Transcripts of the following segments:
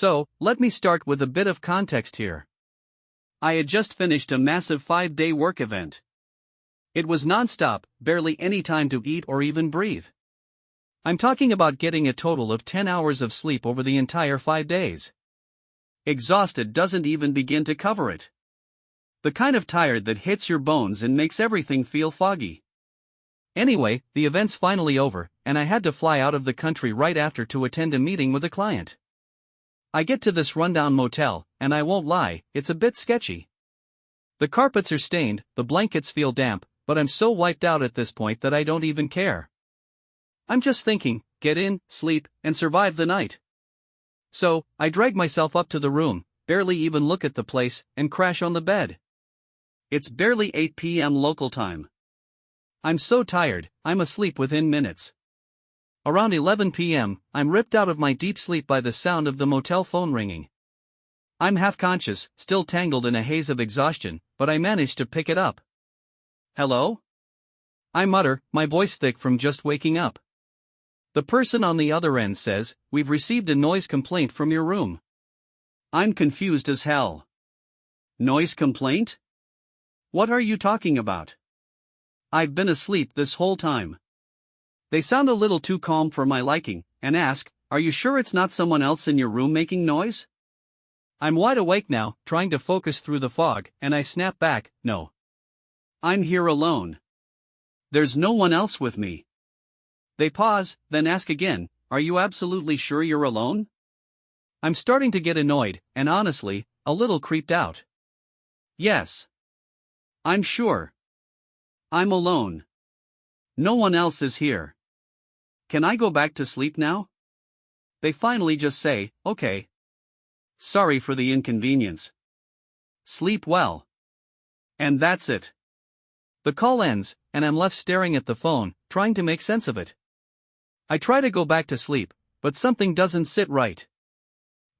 So, let me start with a bit of context here. I had just finished a massive 5-day work event. It was non-stop, barely any time to eat or even breathe. I'm talking about getting a total of 10 hours of sleep over the entire 5 days. Exhausted doesn't even begin to cover it. The kind of tired that hits your bones and makes everything feel foggy. Anyway, the event's finally over, and I had to fly out of the country right after to attend a meeting with a client. I get to this rundown motel, and I won't lie, it's a bit sketchy. The carpets are stained, the blankets feel damp, but I'm so wiped out at this point that I don't even care. I'm just thinking, get in, sleep, and survive the night. So, I drag myself up to the room, barely even look at the place, and crash on the bed. It's barely 8 p.m. local time. I'm so tired, I'm asleep within minutes. Around 11 p.m., I'm ripped out of my deep sleep by the sound of the motel phone ringing. I'm half conscious, still tangled in a haze of exhaustion, but I manage to pick it up. Hello? I mutter, my voice thick from just waking up. The person on the other end says, "We've received a noise complaint from your room." I'm confused as hell. Noise complaint? What are you talking about? I've been asleep this whole time. They sound a little too calm for my liking, and ask, "Are you sure it's not someone else in your room making noise?" I'm wide awake now, trying to focus through the fog, and I snap back, "No. I'm here alone. There's no one else with me." They pause, then ask again, "Are you absolutely sure you're alone?" I'm starting to get annoyed, and honestly, a little creeped out. Yes. I'm sure. I'm alone. No one else is here. Can I go back to sleep now? They finally just say, "Okay. Sorry for the inconvenience. Sleep well." And that's it. The call ends, and I'm left staring at the phone, trying to make sense of it. I try to go back to sleep, but something doesn't sit right.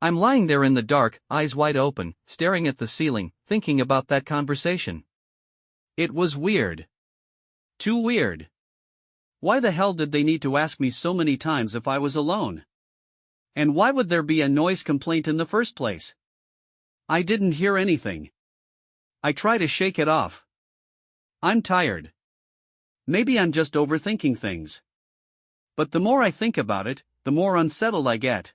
I'm lying there in the dark, eyes wide open, staring at the ceiling, thinking about that conversation. It was weird. Too weird. Why the hell did they need to ask me so many times if I was alone? And why would there be a noise complaint in the first place? I didn't hear anything. I try to shake it off. I'm tired. Maybe I'm just overthinking things. But the more I think about it, the more unsettled I get.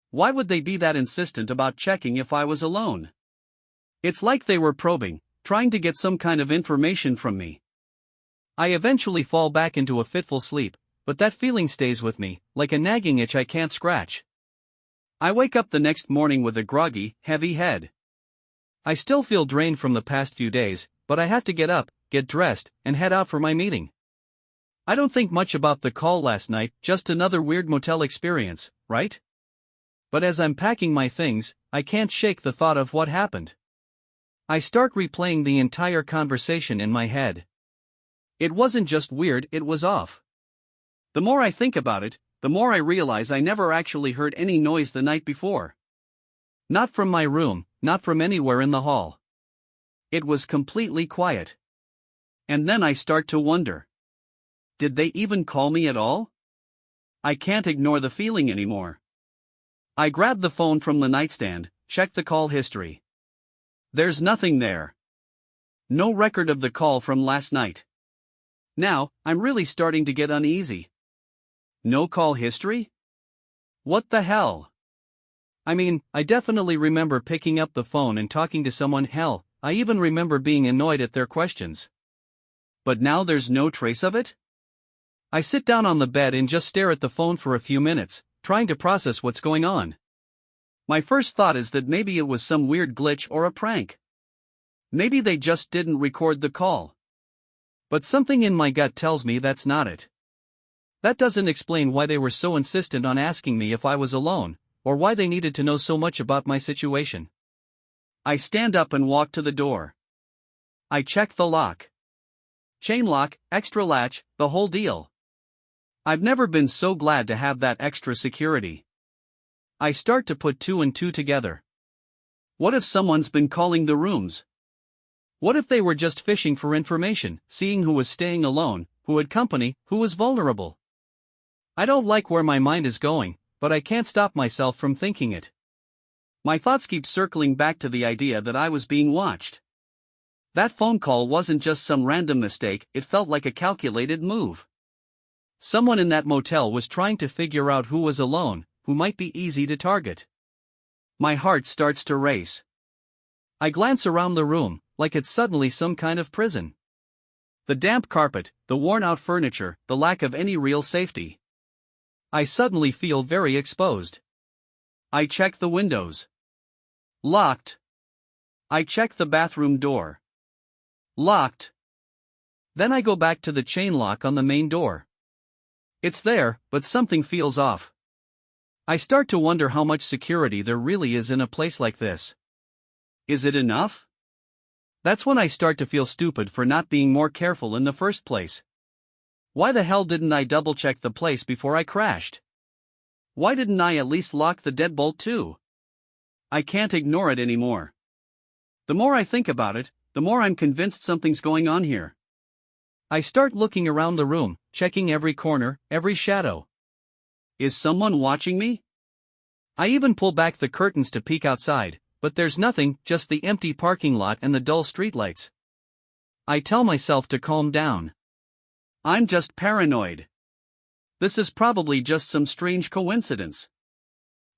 Why would they be that insistent about checking if I was alone? It's like they were probing, trying to get some kind of information from me. I eventually fall back into a fitful sleep, but that feeling stays with me, like a nagging itch I can't scratch. I wake up the next morning with a groggy, heavy head. I still feel drained from the past few days, but I have to get up, get dressed, and head out for my meeting. I don't think much about the call last night, just another weird motel experience, right? But as I'm packing my things, I can't shake the thought of what happened. I start replaying the entire conversation in my head. It wasn't just weird, it was off. The more I think about it, the more I realize I never actually heard any noise the night before. Not from my room, not from anywhere in the hall. It was completely quiet. And then I start to wonder. Did they even call me at all? I can't ignore the feeling anymore. I grab the phone from the nightstand, check the call history. There's nothing there. No record of the call from last night. Now, I'm really starting to get uneasy. No call history? What the hell? I mean, I definitely remember picking up the phone and talking to someone. Hell, I even remember being annoyed at their questions. But now there's no trace of it? I sit down on the bed and just stare at the phone for a few minutes, trying to process what's going on. My first thought is that maybe it was some weird glitch or a prank. Maybe they just didn't record the call. But something in my gut tells me that's not it. That doesn't explain why they were so insistent on asking me if I was alone, or why they needed to know so much about my situation. I stand up and walk to the door. I check the lock. Chain lock, extra latch, the whole deal. I've never been so glad to have that extra security. I start to put two and two together. What if someone's been calling the rooms? What if they were just fishing for information, seeing who was staying alone, who had company, who was vulnerable? I don't like where my mind is going, but I can't stop myself from thinking it. My thoughts keep circling back to the idea that I was being watched. That phone call wasn't just some random mistake, it felt like a calculated move. Someone in that motel was trying to figure out who was alone, who might be easy to target. My heart starts to race. I glance around the room, like it's suddenly some kind of prison. The damp carpet, the worn-out furniture, the lack of any real safety. I suddenly feel very exposed. I check the windows. Locked. I check the bathroom door. Locked. Then I go back to the chain lock on the main door. It's there, but something feels off. I start to wonder how much security there really is in a place like this. Is it enough? That's when I start to feel stupid for not being more careful in the first place. Why the hell didn't I double-check the place before I crashed? Why didn't I at least lock the deadbolt too? I can't ignore it anymore. The more I think about it, the more I'm convinced something's going on here. I start looking around the room, checking every corner, every shadow. Is someone watching me? I even pull back the curtains to peek outside, but there's nothing, just the empty parking lot and the dull streetlights. I tell myself to calm down. I'm just paranoid. This is probably just some strange coincidence.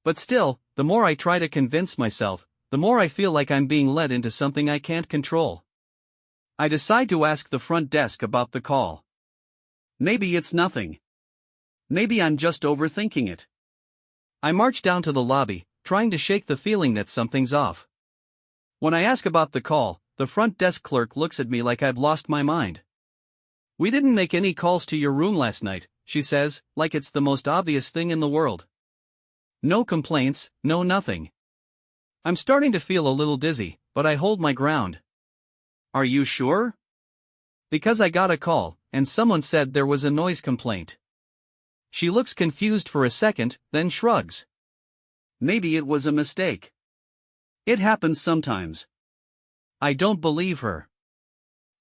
But still, the more I try to convince myself, the more I feel like I'm being led into something I can't control. I decide to ask the front desk about the call. Maybe it's nothing. Maybe I'm just overthinking it. I march down to the lobby, trying to shake the feeling that something's off. When I ask about the call, the front desk clerk looks at me like I've lost my mind. "We didn't make any calls to your room last night," she says, like it's the most obvious thing in the world. No complaints, no nothing. I'm starting to feel a little dizzy, but I hold my ground. "Are you sure?" "Because I got a call, and someone said there was a noise complaint." She looks confused for a second, then shrugs. Maybe it was a mistake. It happens sometimes. I don't believe her.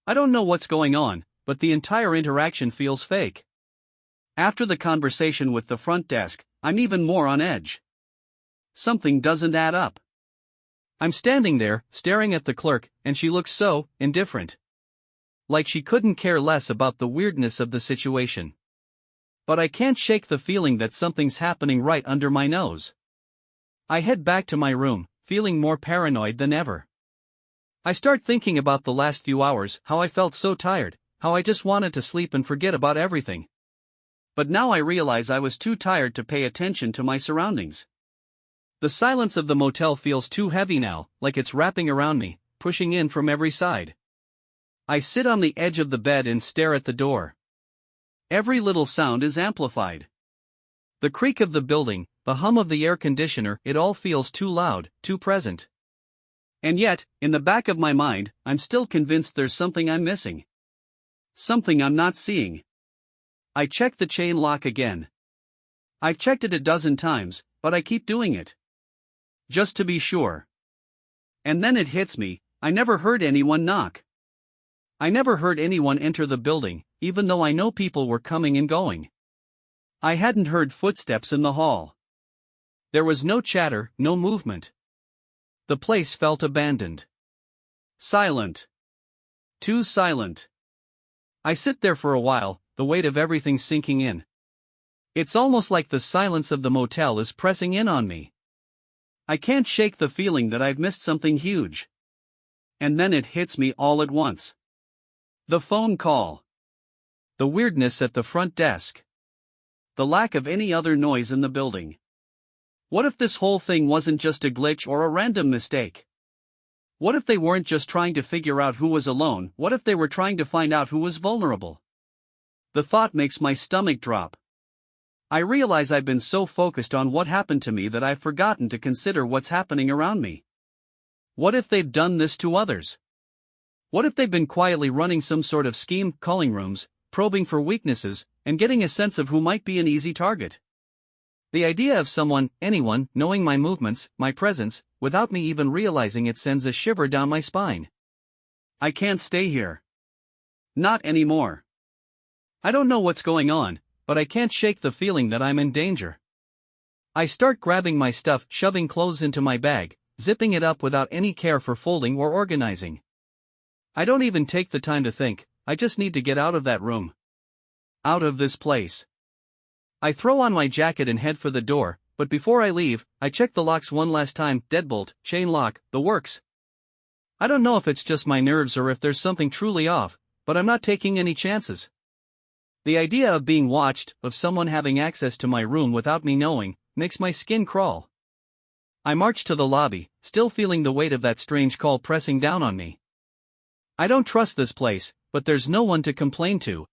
I don't know what's going on, but the entire interaction feels fake. After the conversation with the front desk, I'm even more on edge. Something doesn't add up. I'm standing there, staring at the clerk, and she looks so indifferent. Like she couldn't care less about the weirdness of the situation. But I can't shake the feeling that something's happening right under my nose. I head back to my room, feeling more paranoid than ever. I start thinking about the last few hours, how I felt so tired, how I just wanted to sleep and forget about everything. But now I realize I was too tired to pay attention to my surroundings. The silence of the motel feels too heavy now, like it's wrapping around me, pushing in from every side. I sit on the edge of the bed and stare at the door. Every little sound is amplified. The creak of the building, the hum of the air conditioner, it all feels too loud, too present. And yet, in the back of my mind, I'm still convinced there's something I'm missing. Something I'm not seeing. I check the chain lock again. I've checked it a dozen times, but I keep doing it. Just to be sure. And then it hits me, I never heard anyone knock. I never heard anyone enter the building, even though I know people were coming and going. I hadn't heard footsteps in the hall. There was no chatter, no movement. The place felt abandoned. Silent. Too silent. I sit there for a while, the weight of everything sinking in. It's almost like the silence of the motel is pressing in on me. I can't shake the feeling that I've missed something huge. And then it hits me all at once. The phone call. The weirdness at the front desk. The lack of any other noise in the building. What if this whole thing wasn't just a glitch or a random mistake? What if they weren't just trying to figure out who was alone? What if they were trying to find out who was vulnerable? The thought makes my stomach drop. I realize I've been so focused on what happened to me that I've forgotten to consider what's happening around me. What if they've done this to others? What if they've been quietly running some sort of scheme, calling rooms, probing for weaknesses, and getting a sense of who might be an easy target? The idea of someone, anyone, knowing my movements, my presence, without me even realizing it sends a shiver down my spine. I can't stay here. Not anymore. I don't know what's going on, but I can't shake the feeling that I'm in danger. I start grabbing my stuff, shoving clothes into my bag, zipping it up without any care for folding or organizing. I don't even take the time to think, I just need to get out of that room. Out of this place. I throw on my jacket and head for the door, but before I leave, I check the locks one last time, deadbolt, chain lock, the works. I don't know if it's just my nerves or if there's something truly off, but I'm not taking any chances. The idea of being watched, of someone having access to my room without me knowing, makes my skin crawl. I march to the lobby, still feeling the weight of that strange call pressing down on me. I don't trust this place, but there's no one to complain to.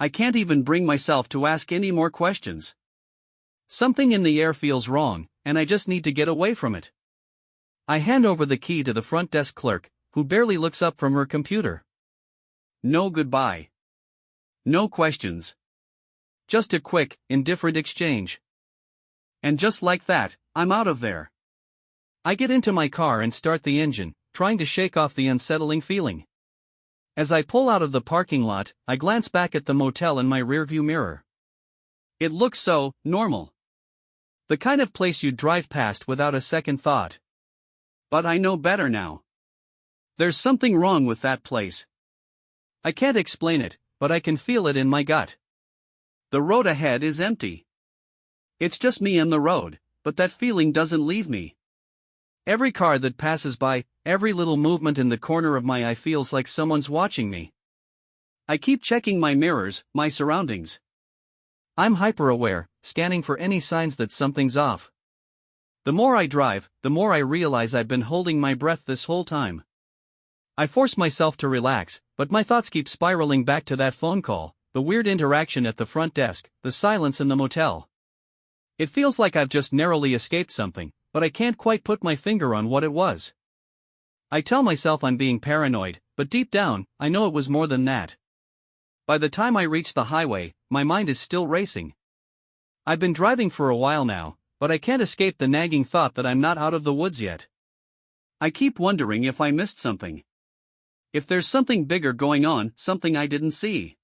I can't even bring myself to ask any more questions. Something in the air feels wrong, and I just need to get away from it. I hand over the key to the front desk clerk, who barely looks up from her computer. No goodbye. No questions. Just a quick, indifferent exchange. And just like that, I'm out of there. I get into my car and start the engine, trying to shake off the unsettling feeling. As I pull out of the parking lot, I glance back at the motel in my rearview mirror. It looks so normal. The kind of place you'd drive past without a second thought. But I know better now. There's something wrong with that place. I can't explain it, but I can feel it in my gut. The road ahead is empty. It's just me and the road, but that feeling doesn't leave me. Every car that passes by, every little movement in the corner of my eye feels like someone's watching me. I keep checking my mirrors, my surroundings. I'm hyper-aware, scanning for any signs that something's off. The more I drive, the more I realize I've been holding my breath this whole time. I force myself to relax, but my thoughts keep spiraling back to that phone call, the weird interaction at the front desk, the silence in the motel. It feels like I've just narrowly escaped something, but I can't quite put my finger on what it was. I tell myself I'm being paranoid, but deep down, I know it was more than that. By the time I reach the highway, my mind is still racing. I've been driving for a while now, but I can't escape the nagging thought that I'm not out of the woods yet. I keep wondering if I missed something. If there's something bigger going on, something I didn't see.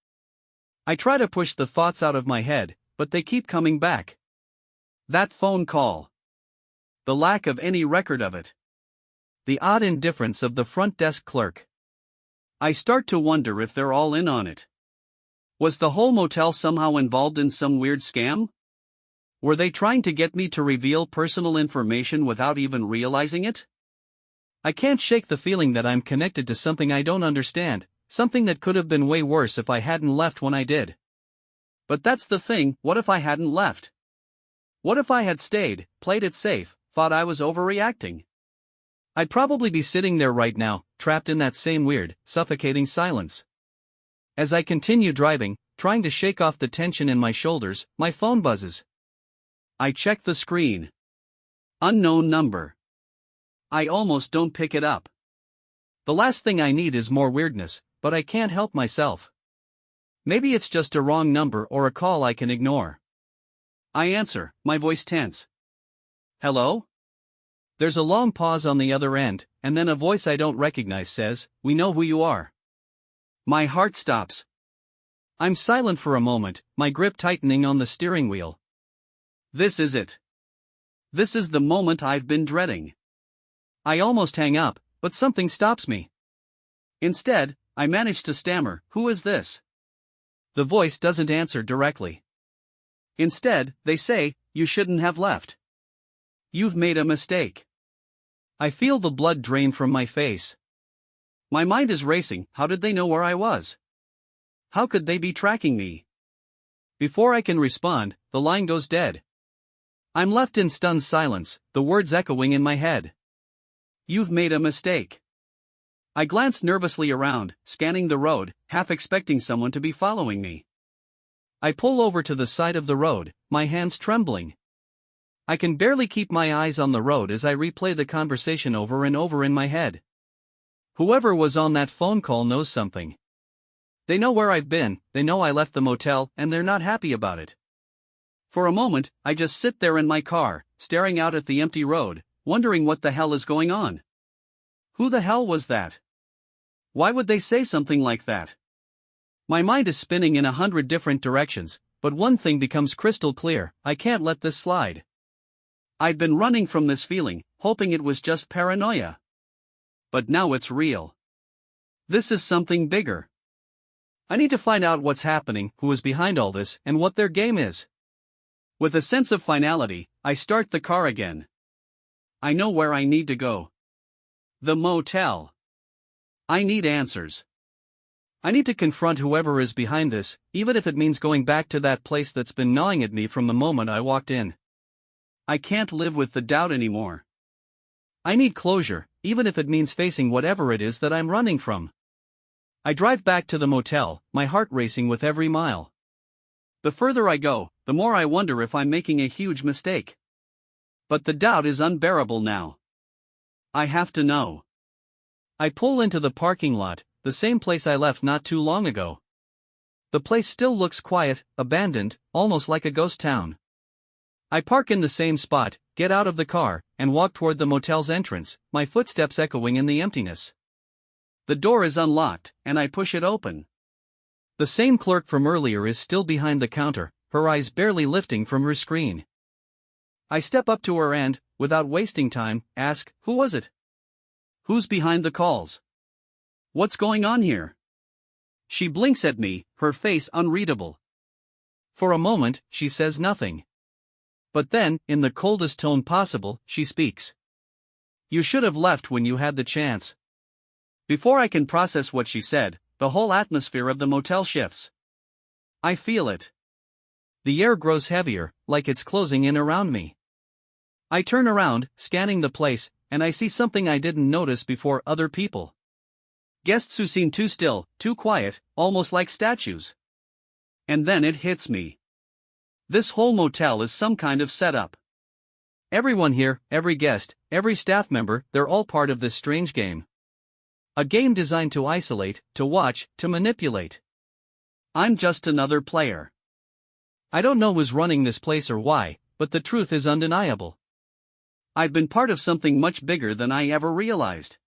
I try to push the thoughts out of my head, but they keep coming back. That phone call. The lack of any record of it. The odd indifference of the front desk clerk. I start to wonder if they're all in on it. Was the whole motel somehow involved in some weird scam? Were they trying to get me to reveal personal information without even realizing it? I can't shake the feeling that I'm connected to something I don't understand, something that could have been way worse if I hadn't left when I did. But that's the thing, what if I hadn't left? What if I had stayed, played it safe, thought I was overreacting? I'd probably be sitting there right now, trapped in that same weird, suffocating silence. As I continue driving, trying to shake off the tension in my shoulders, my phone buzzes. I check the screen. Unknown number. I almost don't pick it up. The last thing I need is more weirdness, but I can't help myself. Maybe it's just a wrong number or a call I can ignore. I answer, my voice tense. Hello? There's a long pause on the other end, and then a voice I don't recognize says, "We know who you are." My heart stops. I'm silent for a moment, my grip tightening on the steering wheel. This is it. This is the moment I've been dreading. I almost hang up, but something stops me. Instead, I manage to stammer, "Who is this?" The voice doesn't answer directly. Instead, they say, "You shouldn't have left. You've made a mistake." I feel the blood drain from my face. My mind is racing. How did they know where I was? How could they be tracking me? Before I can respond, the line goes dead. I'm left in stunned silence, the words echoing in my head. You've made a mistake. I glance nervously around, scanning the road, half expecting someone to be following me. I pull over to the side of the road, my hands trembling. I can barely keep my eyes on the road as I replay the conversation over and over in my head. Whoever was on that phone call knows something. They know where I've been, they know I left the motel, and they're not happy about it. For a moment, I just sit there in my car, staring out at the empty road, wondering what the hell is going on. Who the hell was that? Why would they say something like that? My mind is spinning in 100 different directions, but one thing becomes crystal clear: I can't let this slide. I'd been running from this feeling, hoping it was just paranoia. But now it's real. This is something bigger. I need to find out what's happening, who is behind all this, and what their game is. With a sense of finality, I start the car again. I know where I need to go. The motel. I need answers. I need to confront whoever is behind this, even if it means going back to that place that's been gnawing at me from the moment I walked in. I can't live with the doubt anymore. I need closure, even if it means facing whatever it is that I'm running from. I drive back to the motel, my heart racing with every mile. The further I go, the more I wonder if I'm making a huge mistake. But the doubt is unbearable now. I have to know. I pull into the parking lot, the same place I left not too long ago. The place still looks quiet, abandoned, almost like a ghost town. I park in the same spot, get out of the car, and walk toward the motel's entrance, my footsteps echoing in the emptiness. The door is unlocked, and I push it open. The same clerk from earlier is still behind the counter, her eyes barely lifting from her screen. I step up to her and, without wasting time, ask, "Who was it? Who's behind the calls? What's going on here?" She blinks at me, her face unreadable. For a moment, she says nothing. But then, in the coldest tone possible, she speaks. "You should have left when you had the chance." Before I can process what she said, the whole atmosphere of the motel shifts. I feel it. The air grows heavier, like it's closing in around me. I turn around, scanning the place, and I see something I didn't notice before: other people. Guests who seem too still, too quiet, almost like statues. And then it hits me. This whole motel is some kind of setup. Everyone here, every guest, every staff member, they're all part of this strange game. A game designed to isolate, to watch, to manipulate. I'm just another player. I don't know who's running this place or why, but the truth is undeniable. I've been part of something much bigger than I ever realized.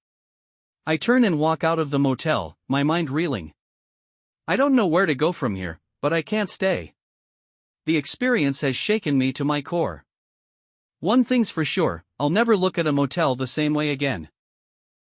I turn and walk out of the motel, my mind reeling. I don't know where to go from here, but I can't stay. The experience has shaken me to my core. One thing's for sure, I'll never look at a motel the same way again.